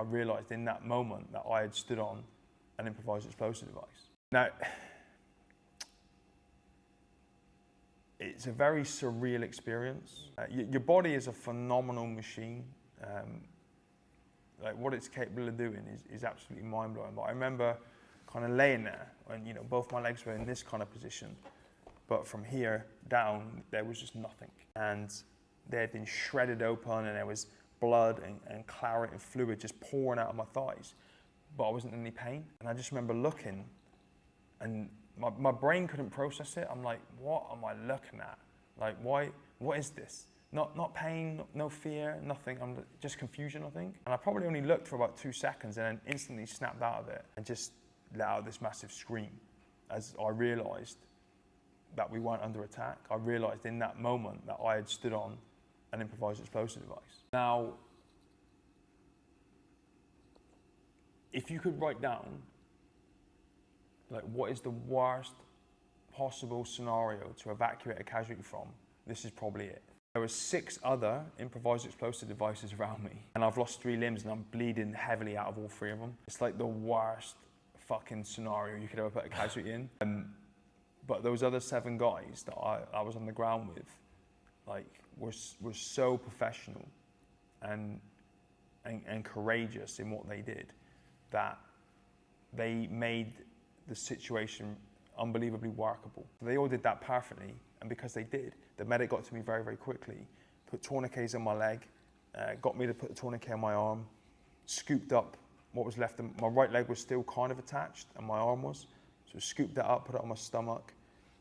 I realised in that moment that I had stood on an improvised explosive device. Now, it's a very surreal experience. Your body is a phenomenal machine. Like what it's capable of doing is absolutely mind-blowing. But I remember kind of laying there and both my legs were in this kind of position, but from here down there was just nothing, and they had been shredded open and there was blood and claret and fluid just pouring out of my thighs, but I wasn't in any pain. And I just remember looking, and my brain couldn't process it. I'm like, what am I looking at? Like, why? What is this? Not pain, no fear, nothing. Just confusion, I think. And I probably only looked for about 2 seconds and then instantly snapped out of it and just let out this massive scream as I realised that we weren't under attack. I realised in that moment that I had stood on an improvised explosive device. Now, if you could write down, like, what is the worst possible scenario to evacuate a casualty from, this is probably it. There were 6 other improvised explosive devices around me, and I've lost 3 limbs and I'm bleeding heavily out of all 3 of them. It's like the worst fucking scenario you could ever put a casualty in. But those other 7 guys that I was on the ground with, like, were so professional and courageous in what they did that they made the situation unbelievably workable. They all did that perfectly, and because they did, the medic got to me very, very quickly, put tourniquets on my leg, got me to put the tourniquet on my arm, scooped up what was left. My right leg was still kind of attached, and my arm was. So scooped that up, put it on my stomach,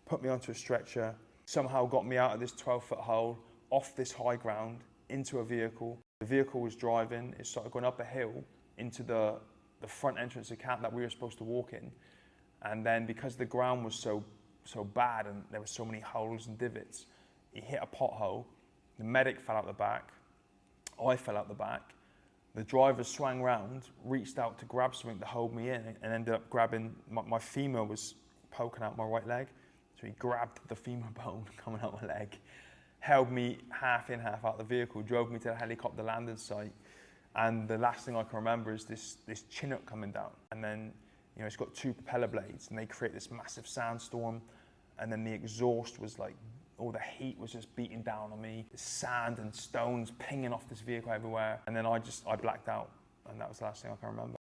put me onto a stretcher, somehow got me out of this 12-foot hole, off this high ground, into a vehicle. The vehicle was driving, it started going up a hill into the front entrance of camp that we were supposed to walk in. And then because the ground was so bad and there were so many holes and divots, it hit a pothole. The medic fell out the back, I fell out the back. The driver swung round, reached out to grab something to hold me in, and ended up grabbing, my femur was poking out my right leg. So he grabbed the femur bone coming out my leg, held me half in, half out the vehicle, drove me to the helicopter landing site. And the last thing I can remember is this Chinook coming down. And then, it's got 2 propeller blades and they create this massive sandstorm. And then the exhaust was like, all the heat was just beating down on me. Sand and stones pinging off this vehicle everywhere. And then I blacked out. And that was the last thing I can remember.